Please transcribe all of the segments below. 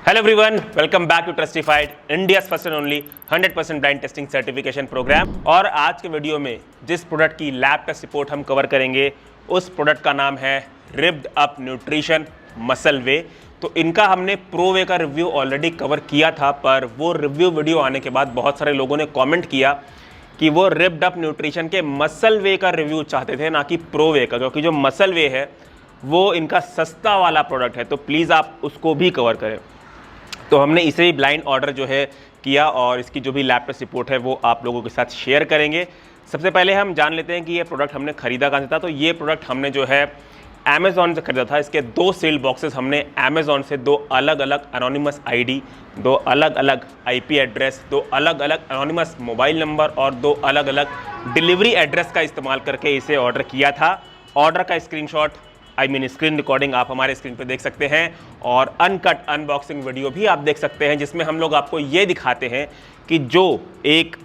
Hello everyone, welcome back to Trustified, India's first and only 100% blind testing certification programme. और आज के video में जिस प्रोडक्ट की लैब टेस्ट रिपोर्ट हम कवर करेंगे उस प्रोडक्ट का नाम है Ripped Up Nutrition Muscle Whey. तो इनका हमने प्रो वे का रिव्यू ऑलरेडी कवर किया था, पर वो रिव्यू वीडियो आने के बाद बहुत सारे लोगों ने कॉमेंट किया कि वो रिब्ड अप न्यूट्रिशन के मसल वे का रिव्यू चाहते थे, ना कि प्रो वे का, क्योंकि जो मसल वे है वो इनका सस्ता वाला प्रोडक्ट है। तो प्लीज़ आप उसको भी कवर करें। तो हमने इसे ही ब्लाइंड ऑर्डर जो है किया और इसकी जो भी लैब टेस्ट रिपोर्ट है वो आप लोगों के साथ शेयर करेंगे। सबसे पहले हम जान लेते हैं कि ये प्रोडक्ट हमने खरीदा कहाँ से था। तो ये प्रोडक्ट हमने जो है अमेज़ॉन से खरीदा था। इसके 2 सील्ड बॉक्सेस हमने अमेज़ॉन से 2 अलग अलग अनोनिमस आईडी, 2 अलग अलग आईपी एड्रेस, 2 अलग अलग अनोनिमस मोबाइल नंबर और 2 अलग अलग डिलीवरी एड्रेस का इस्तेमाल करके इसे ऑर्डर किया था। ऑर्डर का स्क्रीनशॉट स्क्रीन रिकॉर्डिंग आप हमारे स्क्रीन पे देख सकते हैं और अनकट अनबॉक्सिंग वीडियो भी आप देख सकते हैं, जिसमें हम लोग आपको ये दिखाते हैं कि जो एक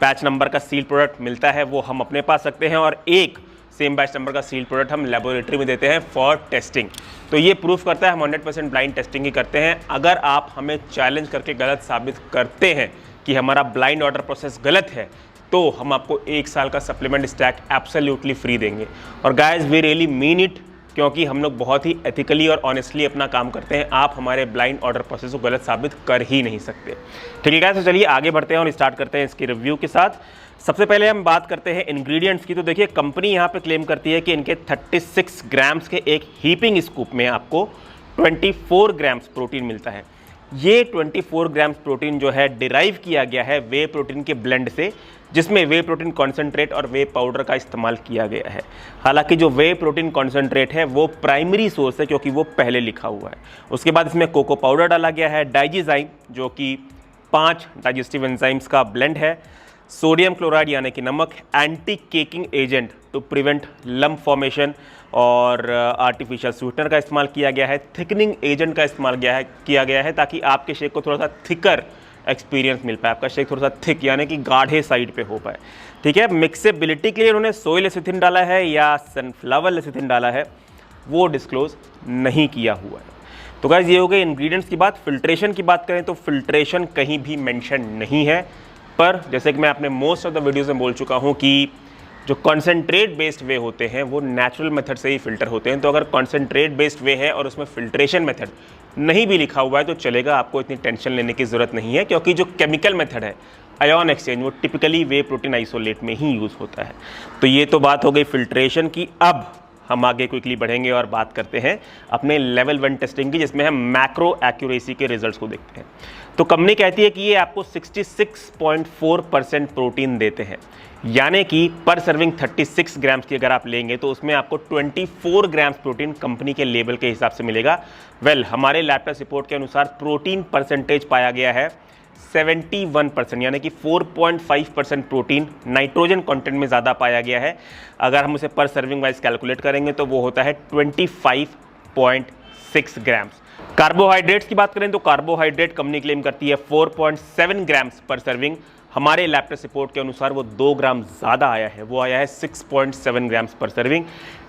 बैच नंबर का सील प्रोडक्ट मिलता है वो हम अपने पास रखते हैं और एक सेम बैच नंबर का सील प्रोडक्ट हम लेबोरेटरी में देते हैं फॉर टेस्टिंग। तो ये प्रूफ करता है हम 100% ब्लाइंड टेस्टिंग ही करते हैं। अगर आप हमें चैलेंज करके गलत साबित करते हैं कि हमारा ब्लाइंड ऑर्डर प्रोसेस गलत है तो हम आपको 1 साल का सप्लीमेंट स्टैक एब्सोल्युटली फ्री देंगे। और guys we really mean it, क्योंकि हम लोग बहुत ही एथिकली और ऑनेस्टली अपना काम करते हैं। आप हमारे ब्लाइंड ऑर्डर प्रोसेस को गलत साबित कर ही नहीं सकते। ठीक है, तो चलिए आगे बढ़ते हैं और स्टार्ट करते हैं इसकी रिव्यू के साथ। सबसे पहले हम बात करते हैं इंग्रेडिएंट्स की। तो देखिए, कंपनी यहाँ पे क्लेम करती है कि इनके 36 ग्राम्स के एक हीपिंग स्कूप में आपको 24 ग्राम्स प्रोटीन मिलता है। ये 24 ग्राम्स प्रोटीन जो है डिराइव किया गया है वे प्रोटीन के ब्लेंड से, जिसमें वे प्रोटीन कॉन्सेंट्रेट और वे पाउडर का इस्तेमाल किया गया है। हालांकि जो वे प्रोटीन कॉन्सेंट्रेट है वो प्राइमरी सोर्स है, क्योंकि वो पहले लिखा हुआ है। उसके बाद इसमें कोको पाउडर डाला गया है, डाइजीजाइम जो कि 5 डाइजेस्टिव एंजाइम्स का ब्लेंड है, सोडियम क्लोराइड यानी कि नमक, anti caking agent to prevent lump formation और आर्टिफिशियल स्वीटनर का इस्तेमाल किया गया है, थिकनिंग एजेंट का इस्तेमाल किया गया है ताकि आपके शेक को थोड़ा सा थिकर एक्सपीरियंस मिल पाए, आपका शेक थोड़ा सा थिक यानी कि गाढ़े साइड पे हो पाए। ठीक है, मिक्सेबिलिटी के लिए उन्होंने सोय लेसिथिन डाला है या सनफ्लावर लेसिथिन डाला है वो डिस्क्लोज नहीं किया हुआ है। तो गाइस ये हो गई इंग्रेडिएंट्स की बात। फिल्ट्रेशन की बात करें तो फिल्ट्रेशन कहीं भी मेंशन नहीं है, पर जैसे कि मैं अपने मोस्ट ऑफ द वीडियोज़ में बोल चुका हूँ कि जो कॉन्सेंट्रेट बेस्ड वे होते हैं वो नेचुरल मेथड से ही फिल्टर होते हैं। तो अगर कॉन्सेंट्रेट बेस्ड वे है और उसमें फिल्ट्रेशन मेथड नहीं भी लिखा हुआ है तो चलेगा, आपको इतनी टेंशन लेने की ज़रूरत नहीं है, क्योंकि जो केमिकल मेथड है आयन एक्सचेंज वो टिपिकली वे प्रोटीन आइसोलेट में ही यूज़ होता है। तो ये तो बात हो गई फिल्ट्रेशन की। अब हम आगे क्विकली बढ़ेंगे और बात करते हैं अपने लेवल 1 टेस्टिंग की, जिसमें हम मैक्रो एक्यूरेसी के रिजल्ट्स को देखते हैं। तो कंपनी कहती है कि ये आपको 66.4% प्रोटीन देते हैं, यानी कि पर सर्विंग 36 ग्राम्स की अगर आप लेंगे तो उसमें आपको 24 ग्राम्स प्रोटीन कंपनी के लेवल के हिसाब से मिलेगा। हमारे लैब टेस्ट रिपोर्ट के अनुसार प्रोटीन परसेंटेज पाया गया है 71%, यानी कि 4.5% प्रोटीन नाइट्रोजन कंटेंट में ज़्यादा पाया गया है। अगर हम उसे पर सर्विंग वाइज कैलकुलेट करेंगे तो वो होता है 25.6 ग्राम्स। कार्बोहाइड्रेट्स की बात करें तो कार्बोहाइड्रेट कंपनी क्लेम करती है 4.7 ग्राम्स पर सर्विंग। हमारे लैब टेस्ट रिपोर्ट के अनुसार वो 2 ग्राम ज़्यादा आया है, वो आया है 6.7 grams per serving.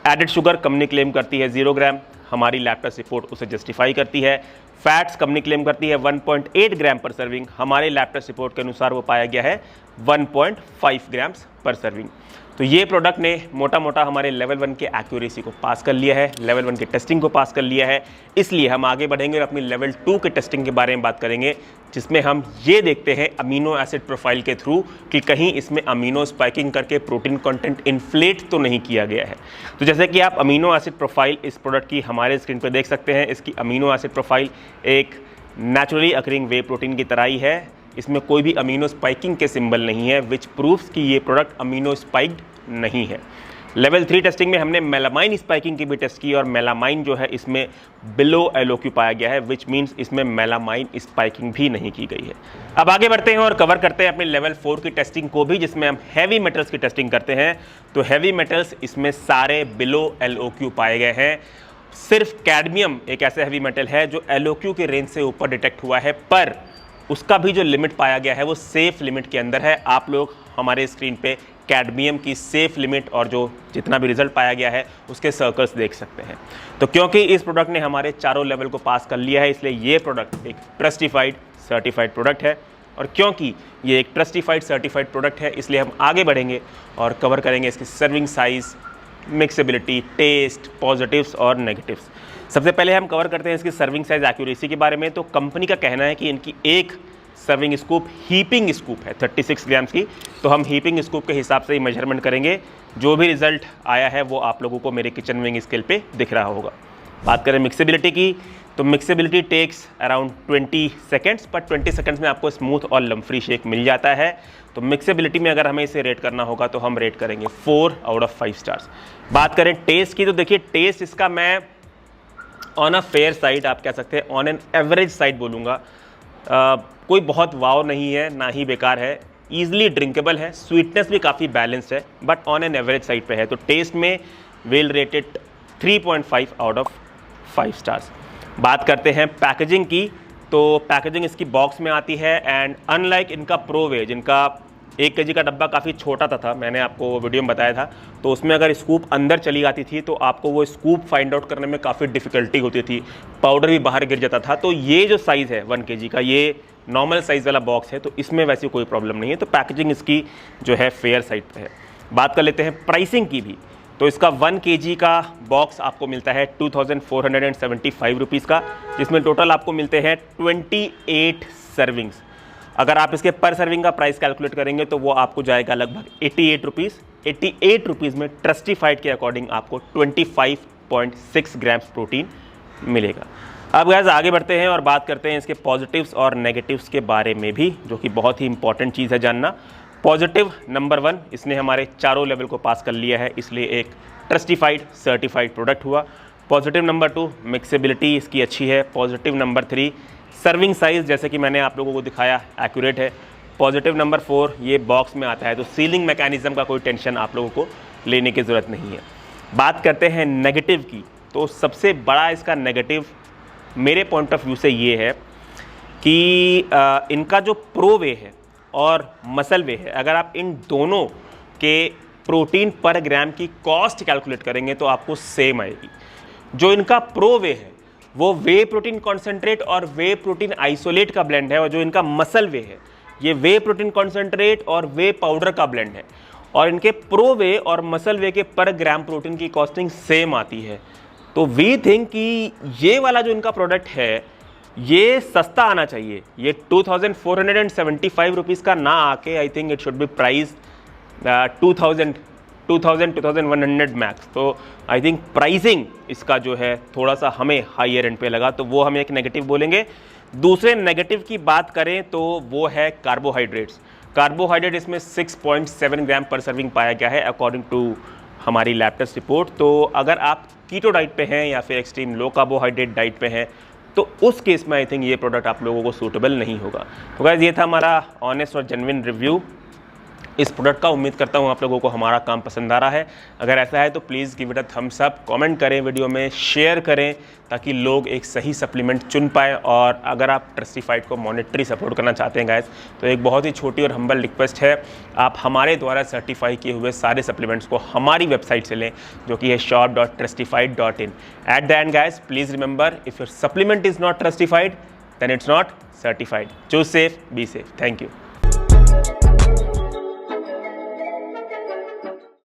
Added sugar company claim करती है 0 ग्राम, हमारी लैब टेस्ट रिपोर्ट उसे जस्टिफाई करती है। फैट्स कंपनी क्लेम करती है 1.8 ग्राम पर सर्विंग, हमारे लैब टेस्ट रिपोर्ट के अनुसार वो पाया गया है 1.5 ग्राम्स पर सर्विंग। तो ये प्रोडक्ट ने मोटा मोटा हमारे लेवल 1 के एक्यूरेसी को पास कर लिया है, लेवल 1 की टेस्टिंग को पास कर लिया है। इसलिए हम आगे बढ़ेंगे और अपनी लेवल 2 के टेस्टिंग के बारे में बात करेंगे, जिसमें हम ये देखते हैं अमीनो एसिड प्रोफाइल के थ्रू कि कहीं इसमें अमीनो स्पाइकिंग करके प्रोटीन कंटेंट इन्फ्लेट तो नहीं किया गया है। तो जैसे कि आप अमीनो एसिड प्रोफाइल इस प्रोडक्ट की हमारे स्क्रीन पर देख सकते हैं, इसकी अमीनो एसिड प्रोफाइल एक नेचुरली अकरिंग वे प्रोटीन की तरह ही है। इसमें कोई भी अमीनो स्पाइकिंग के सिंबल नहीं है, विच प्रूव्स कि ये प्रोडक्ट अमीनो स्पाइक्ड नहीं है। लेवल 3 टेस्टिंग में हमने मेलामाइन स्पाइकिंग की भी टेस्ट की और मेलामाइन जो है इसमें बिलो एलओक्यू पाया गया है, विच मीन्स इसमें मेलामाइन स्पाइकिंग भी नहीं की गई है। अब आगे बढ़ते हैं और कवर करते हैं अपने लेवल 4 की टेस्टिंग को भी, जिसमें हम हैवी मेटल्स की टेस्टिंग करते हैं। तो हैवी मेटल्स इसमें सारे बिलो एलओक्यू पाए गए हैं। सिर्फ कैडमियम एक ऐसा हैवी मेटल है जो एलओक्यू के रेंज से ऊपर डिटेक्ट हुआ है, पर उसका भी जो लिमिट पाया गया है वो सेफ लिमिट के अंदर है। आप लोग हमारे स्क्रीन पे कैडमियम की सेफ लिमिट और जो जितना भी रिजल्ट पाया गया है उसके सर्कल्स देख सकते हैं। तो क्योंकि इस प्रोडक्ट ने हमारे चारों लेवल को पास कर लिया है, इसलिए ये प्रोडक्ट एक ट्रस्टिफाइड सर्टिफाइड प्रोडक्ट है। और क्योंकि ये एक ट्रस्टिफाइड सर्टिफाइड प्रोडक्ट है, इसलिए हम आगे बढ़ेंगे और कवर करेंगे इसकी सर्विंग साइज़, मिक्सेबिलिटी, टेस्ट, पॉजिटिव्स और नेगेटिव्स। सबसे पहले हम कवर करते हैं इसकी सर्विंग साइज़ एक्यूरेसी के बारे में। तो कंपनी का कहना है कि इनकी एक सर्विंग स्कूप हीपिंग स्कूप है 36 ग्राम्स की, तो हम हीपिंग स्कूप के हिसाब से ही मेजरमेंट करेंगे। जो भी रिजल्ट आया है वो आप लोगों को मेरे किचन विंग स्केल पे दिख रहा होगा। बात करें मिक्सेबिलिटी की, तो मिक्सेबिलिटी टेक्स अराउंड 20 सेकेंड्स, पर 20 सेकेंड्स में आपको स्मूथ और लम्फ्री शेक मिल जाता है। तो मिक्सेबिलिटी में अगर हमें इसे रेट करना होगा तो हम रेट करेंगे 4 आउट ऑफ 5 स्टार्स। बात करें टेस्ट की, तो देखिए टेस्ट इसका मैं ऑन अ फेयर साइड, आप कह सकते हैं ऑन एन एवरेज साइड बोलूँगा। कोई बहुत वाव नहीं है, ना ही बेकार है, ईजिली ड्रिंकेबल है, स्वीटनेस भी काफ़ी बैलेंस्ड है, but on an average side पे है। तो टेस्ट में well rated 3.5 out of 5 stars. बात करते हैं पैकेजिंग की, तो पैकेजिंग इसकी बॉक्स में आती है एंड अनलाइक इनका प्रोवे, जिनका 1 kg का डब्बा काफ़ी छोटा था, मैंने आपको वीडियो में बताया था, तो उसमें अगर स्कूप अंदर चली जाती थी तो आपको वो स्कूप फाइंड आउट करने में काफ़ी डिफ़िकल्टी होती थी, पाउडर भी बाहर गिर जाता था। तो ये जो साइज़ है 1 kg का, ये नॉर्मल साइज़ वाला बॉक्स है, तो इसमें वैसी कोई प्रॉब्लम नहीं है। तो पैकेजिंग इसकी जो है फेयर साइड पे है। बात कर लेते हैं प्राइसिंग की भी, तो इसका 1 kg का बॉक्स आपको मिलता है 2475 रुपीज़ का, जिसमें टोटल आपको मिलते हैं 28 सर्विंग्स। अगर आप इसके पर सर्विंग का प्राइस कैलकुलेट करेंगे तो वो आपको जाएगा लगभग 88 रुपीज़। 88 रुपीज़ में ट्रस्टिफाइड के अकॉर्डिंग आपको 25.6 ग्राम्स प्रोटीन मिलेगा। अब गाइस आगे बढ़ते हैं और बात करते हैं इसके पॉजिटिव्स और नेगेटिव्स के बारे में भी, जो कि बहुत ही इंपॉर्टेंट चीज़ है जानना। पॉजिटिव नंबर 1, इसने हमारे चारों लेवल को पास कर लिया है, इसलिए एक ट्रस्टिफाइड सर्टिफाइड प्रोडक्ट हुआ। पॉजिटिव नंबर 2, मिक्सेबिलिटी इसकी अच्छी है। पॉजिटिव नंबर 3, सर्विंग साइज़ जैसे कि मैंने आप लोगों को दिखाया एक्यूरेट है। पॉजिटिव नंबर 4, ये बॉक्स में आता है, तो सीलिंग मैकेनिज़्म का कोई टेंशन आप लोगों को लेने की ज़रूरत नहीं है। बात करते हैं नेगेटिव की, तो सबसे बड़ा इसका नेगेटिव मेरे पॉइंट ऑफ व्यू से ये है कि इनका जो प्रो वे है और मसल वे है, अगर आप इन दोनों के प्रोटीन पर ग्राम की कॉस्ट कैलकुलेट करेंगे तो आपको सेम आएगी। जो इनका प्रो वे है वो वे प्रोटीन कॉन्सेंट्रेट और वे प्रोटीन आइसोलेट का ब्लेंड है, और जो इनका मसल वे है ये वे प्रोटीन कॉन्सेंट्रेट और वे पाउडर का ब्लेंड है, और इनके प्रो वे और मसल वे के पर ग्राम प्रोटीन की कॉस्टिंग सेम आती है। तो वी थिंक कि ये वाला जो इनका प्रोडक्ट है ये सस्ता आना चाहिए। ये 2475 रुपीज़ का ना आके I think it should be price 2100 max. तो आई थिंक प्राइसिंग इसका जो है थोड़ा सा हमें हाईयर एंड पे लगा, तो वो हम एक नेगेटिव बोलेंगे। दूसरे नेगेटिव की बात करें तो वो है कार्बोहाइड्रेट्स। कार्बोहाइड्रेट इसमें 6.7 ग्राम पर सर्विंग पाया गया है अकॉर्डिंग टू हमारी लैब टेस्ट रिपोर्ट। तो अगर आप कीटो डाइट पे हैं या फिर एक्सट्रीम लो कार्बोहाइड्रेट डाइट पे हैं तो उस केस में आई थिंक ये प्रोडक्ट आप लोगों को सूटेबल नहीं होगा। तो गाइस ये था हमारा ऑनेस्ट और जेन्युइन रिव्यू इस प्रोडक्ट का। उम्मीद करता हूँ आप लोगों को हमारा काम पसंद आ रहा है। अगर ऐसा है तो please give it a thumbs up, comment करें, वीडियो में शेयर करें ताकि लोग एक सही सप्लीमेंट चुन पाएँ। और अगर आप ट्रस्टिफाइड को मॉनेटरी सपोर्ट करना चाहते हैं गाइस, तो एक बहुत ही छोटी और हम्बल रिक्वेस्ट है, आप हमारे द्वारा सर्टिफाई किए हुए सारे सप्लीमेंट्स को हमारी वेबसाइट से लें, जो कि है shop.trustified.in। At the end guys please remember, if your supplement is not Trustified then it's not certified. Choose safe, be safe. Thank you.